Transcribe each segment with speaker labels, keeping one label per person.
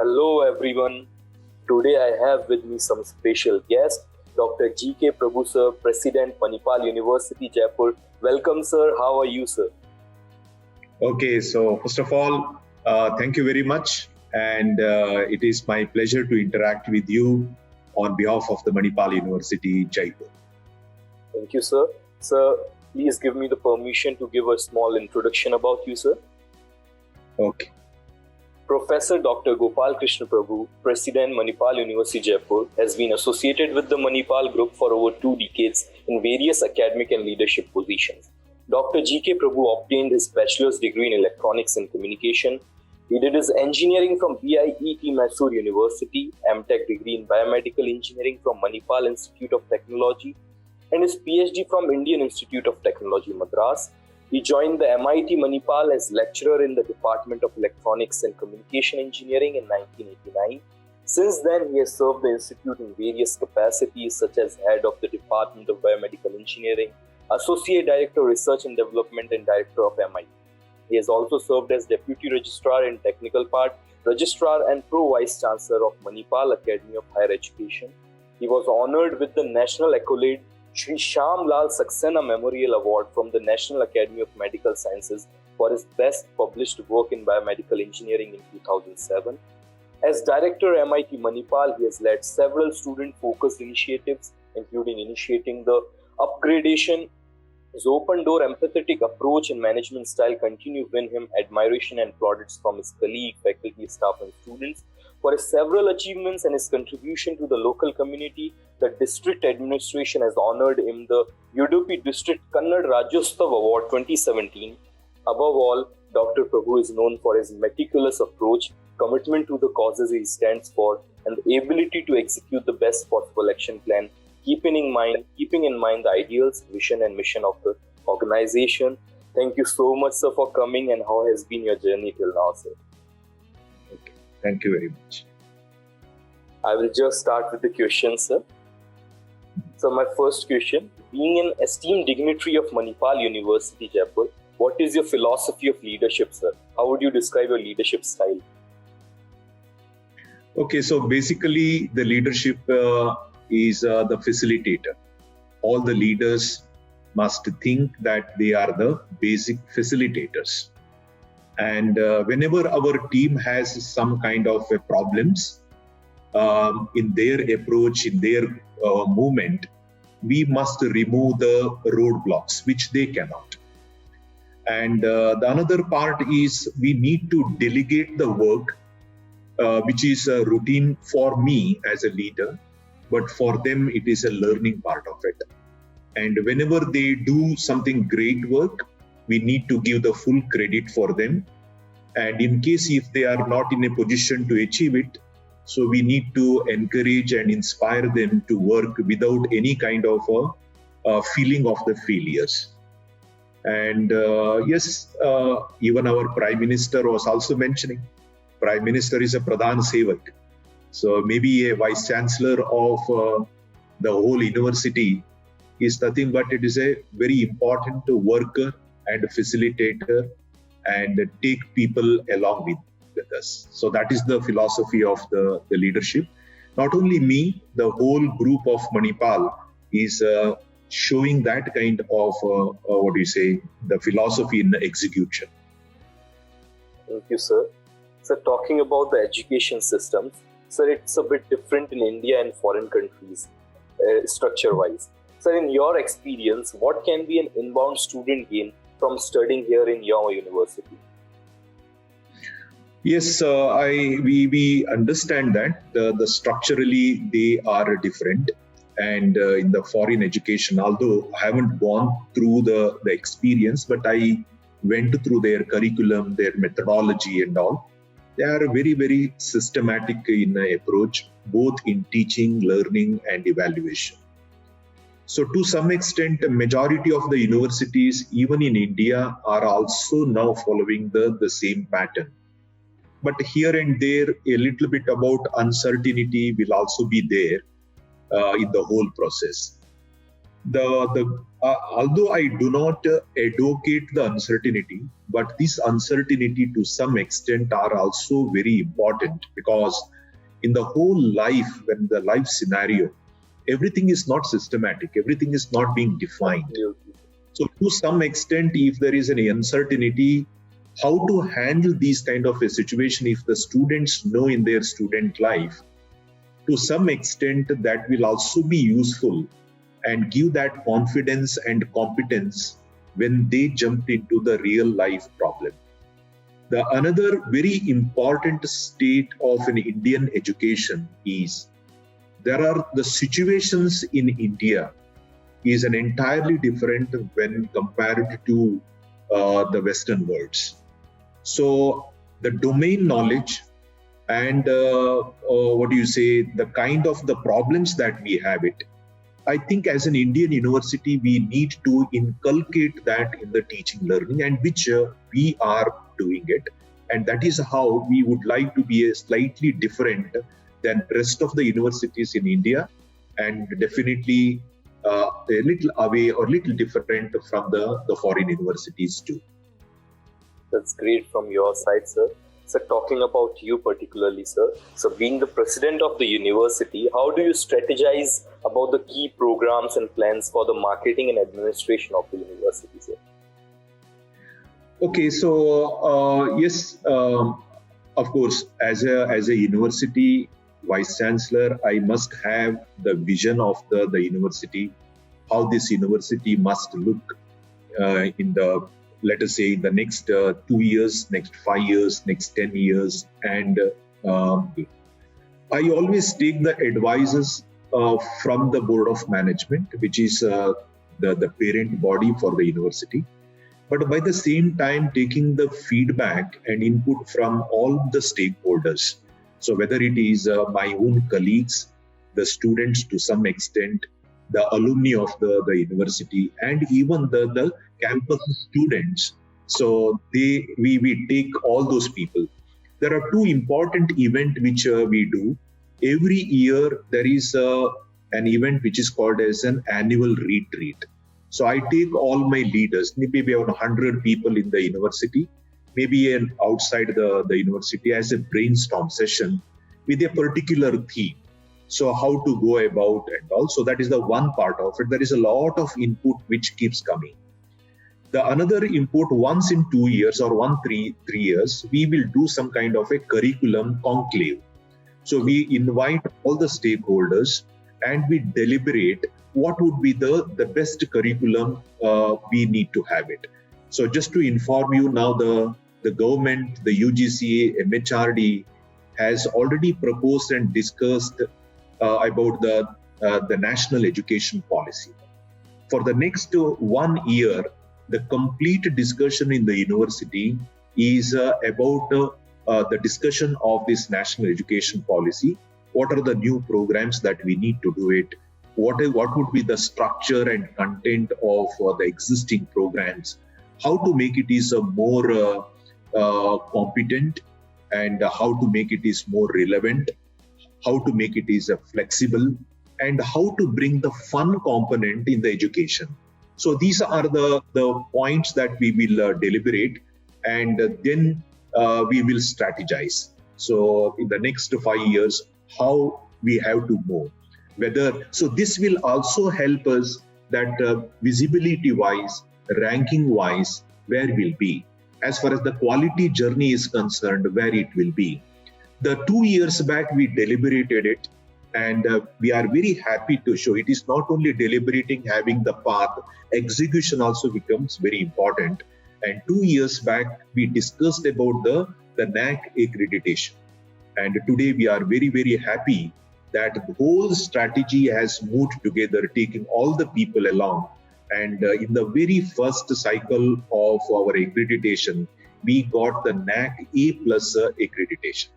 Speaker 1: Hello everyone. Today I have with me some special guest, Dr. G.K. Prabhu sir, President Manipal University, Jaipur. Welcome sir. How are you sir?
Speaker 2: Okay, so first of all, thank you very much. And it is my pleasure to interact with you on behalf of the Manipal University, Jaipur.
Speaker 1: Thank you sir. Sir, please give me the permission to give a small introduction about you sir.
Speaker 2: Okay.
Speaker 1: Professor Dr. Gopal Krishna Prabhu, President Manipal University, Jaipur, has been associated with the Manipal Group for over 2 decades in various academic and leadership positions. Dr. G.K. Prabhu obtained his bachelor's degree in electronics and communication. He did his engineering from BIET Mysore University, MTech degree in biomedical engineering from Manipal Institute of Technology, and his PhD from Indian Institute of Technology, Madras. He joined the MIT Manipal as lecturer in the Department of Electronics and Communication Engineering in 1989. Since then, he has served the institute in various capacities such as head of the Department of Biomedical Engineering, Associate Director of Research and Development and Director of MIT. He has also served as Deputy Registrar in Technical Part, Registrar and Pro-Vice Chancellor of Manipal Academy of Higher Education. He was honored with the National Accolade Shri Shyam Lal Saxena Memorial Award from the National Academy of Medical Sciences for his best published work in biomedical engineering in 2007. As Director MIT Manipal, he has led several student-focused initiatives, including initiating the upgradation. His open-door empathetic approach and management style continue to win him admiration and plaudits from his colleagues, faculty, staff and students. For his several achievements and his contribution to the local community, the district administration has honored him the Udupi District Kannada Rajyotsava Award 2017. Above all, Dr. Prabhu is known for his meticulous approach, commitment to the causes he stands for, and the ability to execute the best possible action plan, keeping in mind the ideals, vision and mission of the organization. Thank you so much, sir, for coming, and how has been your journey till now, sir?
Speaker 2: Okay. Thank you very much.
Speaker 1: I will just start with the question, sir. So my first question, being an esteemed dignitary of Manipal University, Jaipur, what is your philosophy of leadership, sir? How would you describe your leadership style?
Speaker 2: Okay, so basically the leadership is the facilitator. All the leaders must think that they are the basic facilitators. And whenever our team has some kind of problems in their approach, in their movement, we must remove the roadblocks, which they cannot. And the another part is we need to delegate the work, which is a routine for me as a leader, but for them it is a learning part of it. And whenever they do something great work, we need to give the full credit for them. And in case if they are not in a position to achieve it, so we need to encourage and inspire them to work without any kind of a feeling of the failures. And yes, even our Prime Minister was also mentioning, Prime Minister is a Pradhan Sevak. So maybe a Vice Chancellor of the whole university is nothing but it is a very important worker and facilitator and take people along with us. So that is the philosophy of the leadership. Not only me, the whole group of Manipal is showing that kind of, the philosophy in the execution.
Speaker 1: Thank you, sir. Sir, talking about the education systems, sir, it's a bit different in India and foreign countries, structure-wise. Sir, in your experience, what can be an inbound student gain from studying here in your university?
Speaker 2: Yes, we understand that the structurally they are different, and in the foreign education, although I haven't gone through the experience, but I went through their curriculum, their methodology and all. They are very, very systematic in approach, both in teaching, learning and evaluation. So to some extent, a majority of the universities, even in India, are also now following the same pattern. But here and there, a little bit about uncertainty will also be there in the whole process. Although I do not advocate the uncertainty, but this uncertainty to some extent are also very important, because in the whole life, when the life scenario, everything is not systematic, everything is not being defined. So to some extent, if there is any uncertainty, how to handle these kind of a situation, if the students know in their student life, to some extent that will also be useful and give that confidence and competence when they jump into the real life problem. The another very important state of an Indian education is there are the situations in India is an entirely different when compared to the Western worlds. So the domain knowledge and the kind of the problems that we have it, I think as an Indian university, we need to inculcate that in the teaching learning, and which we are doing it. And that is how we would like to be a slightly different than rest of the universities in India, and definitely a little away or little different from the foreign universities too.
Speaker 1: That's great from your side, sir. So talking about you particularly, sir, so being the president of the university, how do you strategize about the key programs and plans for the marketing and administration of the university, sir?
Speaker 2: Okay, so yes, of course, as a university vice chancellor, I must have the vision of the university, how this university must look in the, let us say, in the next 2 years, next 5 years, next 10 years. And I always take the advices from the board of management, which is the parent body for the university. But by the same time, taking the feedback and input from all the stakeholders. So whether it is my own colleagues, the students to some extent, the alumni of the university, and even the campus students. So we take all those people. There are two important events which we do. Every year there is an event which is called as an annual retreat. So I take all my leaders, maybe around 100 people in the university, maybe outside the university, as a brainstorm session with a particular theme. So how to go about, and also that is the one part of it. There is a lot of input which keeps coming. The another input, once in 2 years or 3 years, we will do some kind of a curriculum conclave. So we invite all the stakeholders and we deliberate what would be the best curriculum we need to have it. So just to inform you now, the government, the UGC, MHRD has already proposed and discussed about the national education policy. For the next 1 year, the complete discussion in the university is about the discussion of this national education policy. What are the new programs that we need to do it? What would be the structure and content of the existing programs? How to make it is more competent, and how to make it is more relevant, how to make it is flexible, and how to bring the fun component in the education. So these are the points that we will deliberate, and then we will strategize. So in the next 5 years, how we have to move. So this will also help us that visibility-wise, ranking-wise, where we'll be. As far as the quality journey is concerned, where it will be. The 2 years back, we deliberated it, and we are very happy to show it is not only deliberating, having the path, execution also becomes very important. And 2 years back, we discussed about the NAAC accreditation. And today we are very, very happy that the whole strategy has moved together, taking all the people along. And in the very first cycle of our accreditation, we got the NAAC A+ accreditation.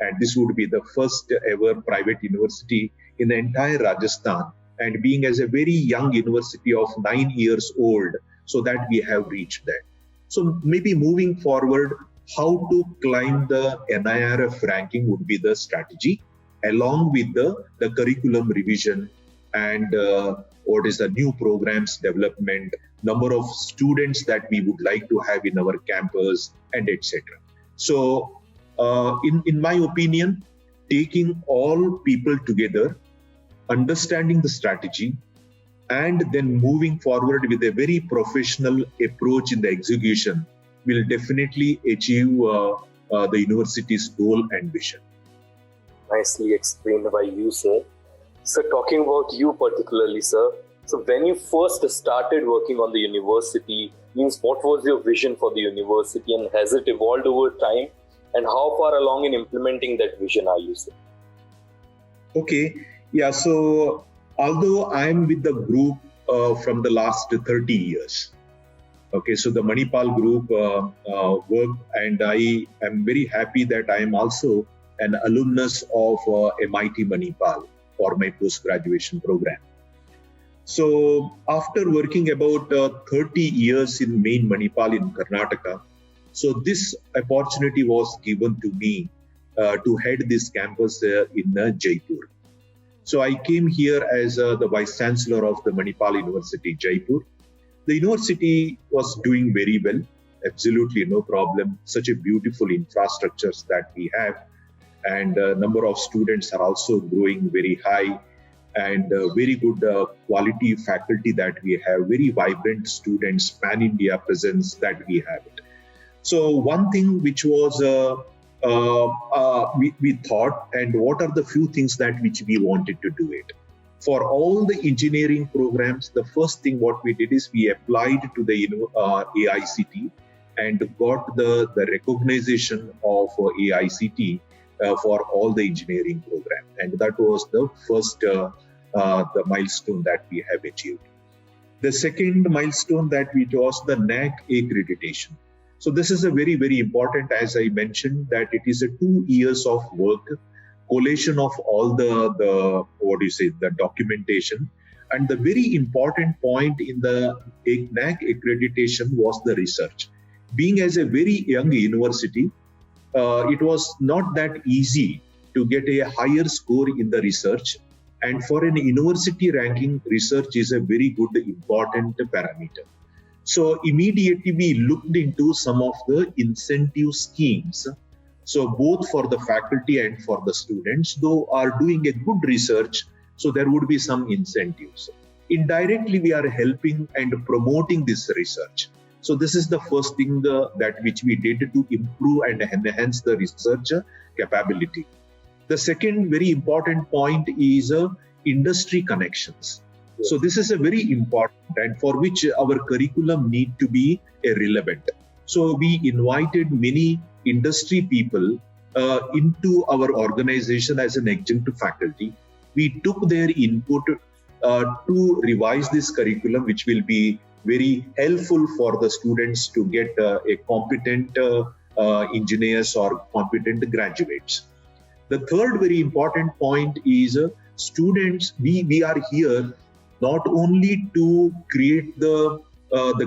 Speaker 2: And this would be the first ever private university in the entire Rajasthan, and being as a very young university of 9 years old, so that we have reached that. So maybe moving forward, how to climb the NIRF ranking would be the strategy, along with the curriculum revision and what is the new programs development, number of students that we would like to have in our campus, and etc. So, in my opinion, taking all people together, understanding the strategy, and then moving forward with a very professional approach in the execution will definitely achieve the university's goal and vision.
Speaker 1: Nicely explained by you, sir. So talking about you particularly, sir, so when you first started working on the university, means what was your vision for the university and has it evolved over time? And how far along in implementing that vision are you, sir?
Speaker 2: Okay, yeah, so although I'm with the group from the last 30 years, okay, so the Manipal group work, and I am very happy that I am also an alumnus of MIT Manipal for my post-graduation program. So after working about 30 years in main Manipal in Karnataka, so this opportunity was given to me to head this campus in Jaipur. So I came here as the Vice Chancellor of the Manipal University, Jaipur. The university was doing very well, absolutely no problem. Such a beautiful infrastructures that we have, and number of students are also growing very high, and very good quality faculty that we have, very vibrant students, pan-India presence that we have it. So one thing which was we thought, and what are the few things that which we wanted to do it. For all the engineering programs, the first thing what we did is we applied to the AICT and got the recognition of AICT for all the engineering program, and that was the first the milestone that we have achieved. The second milestone that we was the NAAC accreditation. So this is a very, very important, as I mentioned, that it is a 2 years of work, collation of all the documentation. And the very important point in the NAAC accreditation was the research. Being as a very young university, it was not that easy to get a higher score in the research. And for an university ranking, research is a very good, important parameter. So immediately we looked into some of the incentive schemes. So both for the faculty and for the students, though are doing a good research, so there would be some incentives. Indirectly, we are helping and promoting this research. So this is the first thing that which we did to improve and enhance the research capability. The second very important point is industry connections. So this is a very important, and for which our curriculum need to be relevant. So we invited many industry people into our organization as an adjunct faculty. We took their input to revise this curriculum, which will be very helpful for the students to get a competent engineers or competent graduates. The third very important point is students, we are here not only to create the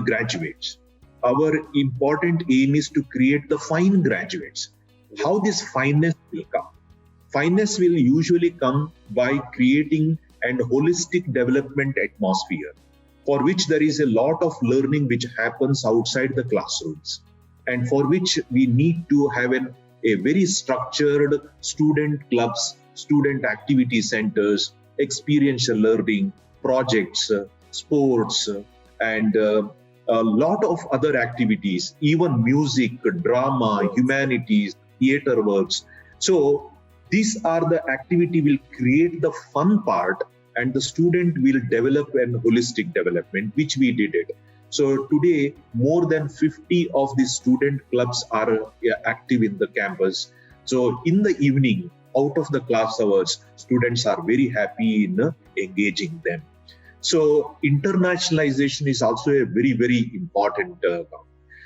Speaker 2: graduates. Our important aim is to create the fine graduates. How this fineness will come? Fineness will usually come by creating an holistic development atmosphere, for which there is a lot of learning which happens outside the classrooms, and for which we need to have a very structured student clubs, student activity centers, experiential learning, projects, sports, and a lot of other activities, even music, drama, humanities, theater works. So these are the activity will create the fun part, and the student will develop an holistic development, which we did it. So today, more than 50 of the student clubs are active in the campus. So in the evening, out of the class hours, students are very happy in engaging them. So internationalization is also a very, very important.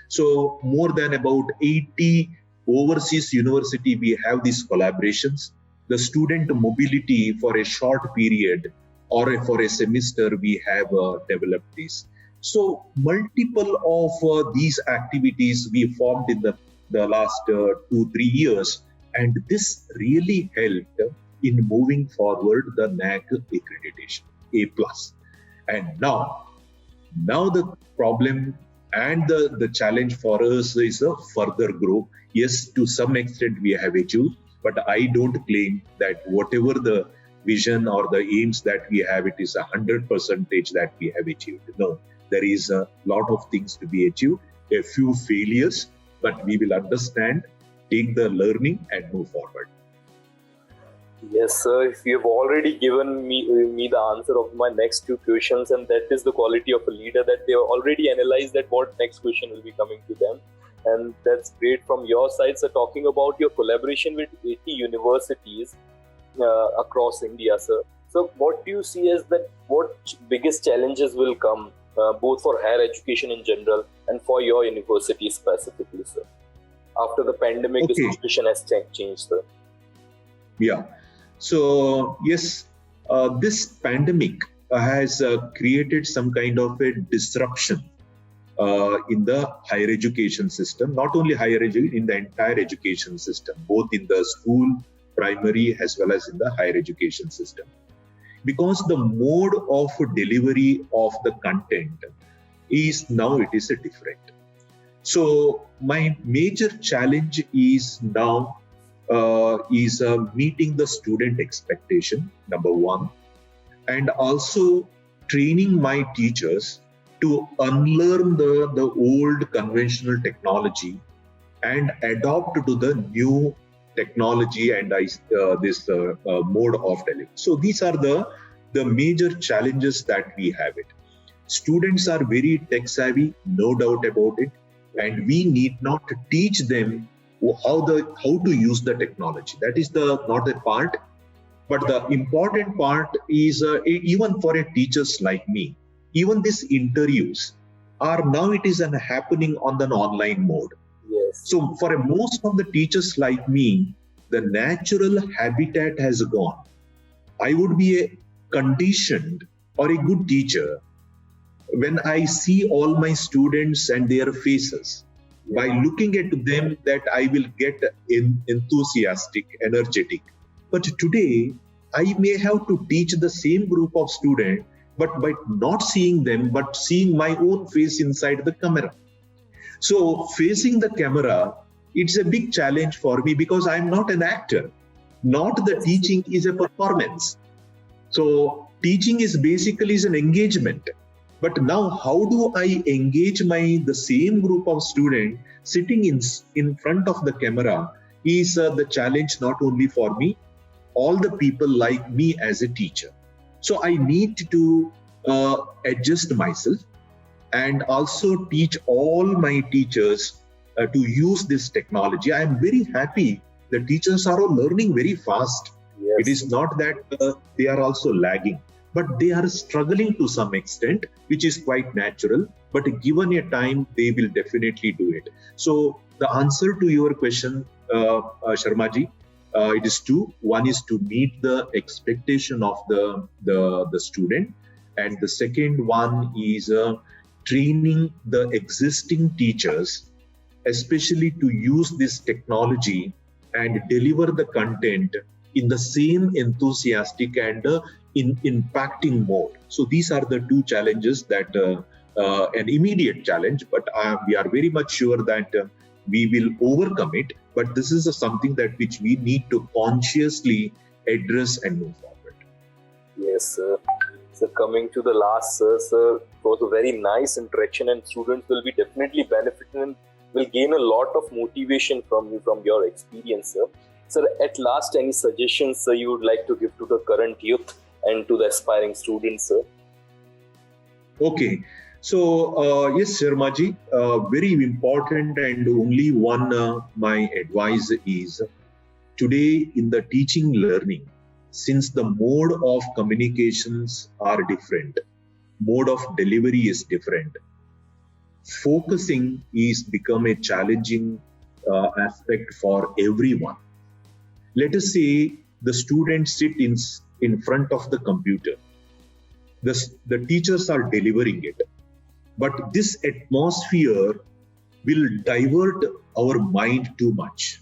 Speaker 2: So more than about 80 overseas university, we have these collaborations. The student mobility for a short period or for a semester, we have developed this. So multiple of these activities we formed in the last 2-3 years, and this really helped in moving forward the NAAC accreditation A+. And now the problem and the challenge for us is a further growth. Yes, to some extent we have achieved, but I don't claim that whatever the vision or the aims that we have, it is 100% that we have achieved. No, there is a lot of things to be achieved, a few failures, but we will understand, take the learning and move forward.
Speaker 1: Yes, sir. If you have already given me the answer of my next two questions, and that is the quality of a leader, that they have already analyzed that what next question will be coming to them, and that's great from your side. So, talking about your collaboration with 80 universities across India, sir. So, what do you see as that? What biggest challenges will come, both for higher education in general and for your university specifically, sir? After the pandemic, the situation has changed, sir.
Speaker 2: Yeah. So, yes, this pandemic has created some kind of a disruption in the higher education system, not only higher education, in the entire education system, both in the school, primary, as well as in the higher education system. Because the mode of delivery of the content is different. So, my major challenge is now meeting the student expectation, number one, and also training my teachers to unlearn the old conventional technology and adopt to the new technology and this mode of delivery. So these are the major challenges that we have it. Students are very tech savvy, no doubt about it, and we need not teach them how to use the technology. That is not the part, but the important part is even for a teachers like me, even these interviews are now it is happening on an online mode.
Speaker 1: Yes.
Speaker 2: So for most of the teachers like me, the natural habitat has gone. I would be a conditioned or a good teacher when I see all my students and their faces. By looking at them, that I will get enthusiastic, energetic. But today, I may have to teach the same group of students, but by not seeing them, but seeing my own face inside the camera. So facing the camera, it's a big challenge for me because I'm not an actor. Not the teaching is a performance. So teaching is basically an engagement. But now, how do I engage the same group of students sitting in front of the camera is the challenge not only for me, all the people like me as a teacher. So I need to adjust myself and also teach all my teachers to use this technology. I am very happy the teachers are all learning very fast.
Speaker 1: Yes.
Speaker 2: It is not that they are also lagging, but they are struggling to some extent, which is quite natural. But given a time, they will definitely do it. So the answer to your question, Sharmaji, it is two. One is to meet the expectation of the student, and the second one is training the existing teachers, especially to use this technology and deliver the content in the same enthusiastic and in impacting mode. So these are the two challenges that an immediate challenge, but we are very much sure that we will overcome it. But this is something that which we need to consciously address and move forward.
Speaker 1: Yes, sir. So coming to the last, sir, it was a very nice interaction, and students will be definitely benefiting and will gain a lot of motivation from you, from your experience, sir. Sir, at last, any suggestions, sir, you would like to give to the current youth and to the aspiring students, sir?
Speaker 2: Okay. So, yes, Sharmaji, very important and only one my advice is today in the teaching learning, since the mode of communications are different, mode of delivery is different, focusing is become a challenging aspect for everyone. Let us say the students sit in front of the computer. The teachers are delivering it. But this atmosphere will divert our mind too much.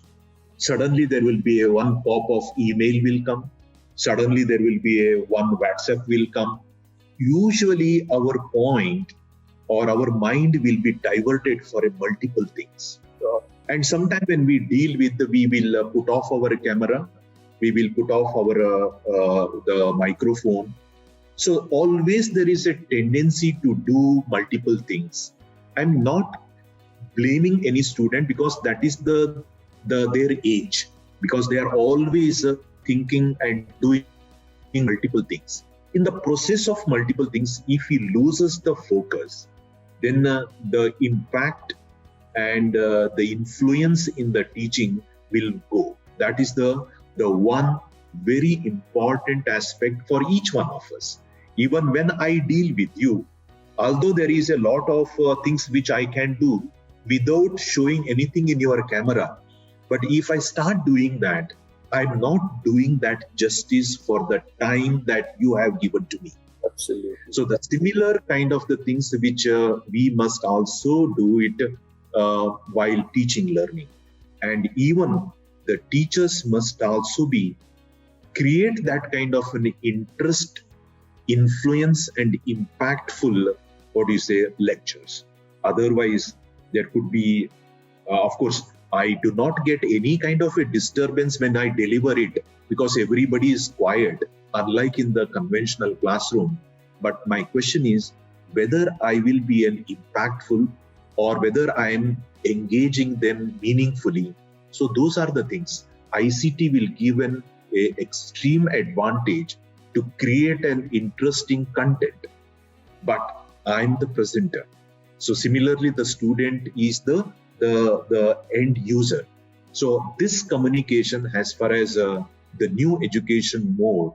Speaker 2: Suddenly there will be one pop of email will come. Suddenly there will be one WhatsApp will come. usually our point or our mind will be diverted for multiple things. And sometimes when we deal with, we will put off our camera, we will put off our the microphone. So always there is a tendency to do multiple things. I'm not blaming any student because that is their age, because they are always thinking and doing multiple things. In the process of multiple things, if he loses the focus, then the impact and the influence in the teaching will go. That is the one very important aspect for each one of us. Even when I deal with you, although there is a lot of things which I can do without showing anything in your camera, but if I start doing that, I'm not doing that justice for the time that you have given to me.
Speaker 1: Absolutely.
Speaker 2: So the similar kind of the things which we must also do it while teaching learning. And even the teachers must also create that kind of an interest, influence and impactful, lectures. Otherwise, there could be, of course, I do not get any kind of a disturbance when I deliver it because everybody is quiet, unlike in the conventional classroom. But my question is whether I will be an impactful or whether I am engaging them meaningfully. So those are the things. ICT will give an extreme advantage to create an interesting content. But I'm the presenter. So similarly, the student is the end user. So this communication, as far as the new education mode,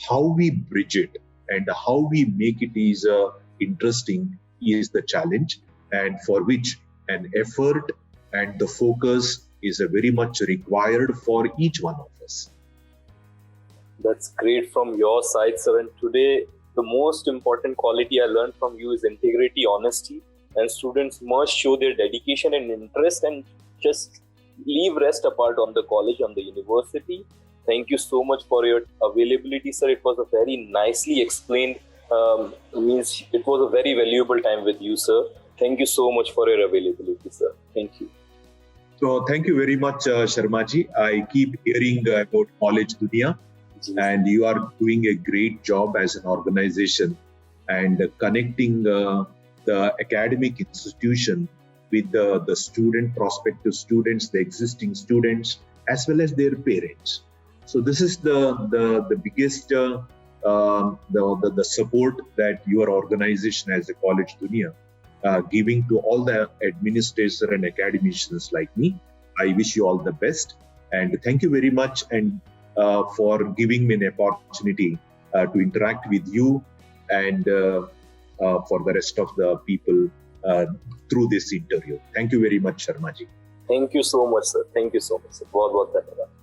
Speaker 2: how we bridge it and how we make it is interesting is the challenge, and for which an effort and the focus is very much required for each one of us.
Speaker 1: That's great from your side, sir. And today, the most important quality I learned from you is integrity, honesty. And students must show their dedication and interest and just leave rest apart on the college, on the university. Thank you so much for your availability, sir. It was a very nicely explained, it was a very valuable time with you, sir. Thank you so much for your availability, sir. Thank you.
Speaker 2: So thank you very much, Sharmaji. I keep hearing about College Dunia, and you are doing a great job as an organization and connecting the academic institution with the student, prospective students, the existing students, as well as their parents. So this is the biggest the support that your organization as a College Dunia giving to all the administrators and academicians like me. I wish you all the best, and thank you very much and for giving me an opportunity to interact with you and for the rest of the people through this interview. Thank you very much, Sharmaji.
Speaker 1: Thank you so much, sir. Thank you so much, sir. बहुत बहुत धन्यवाद.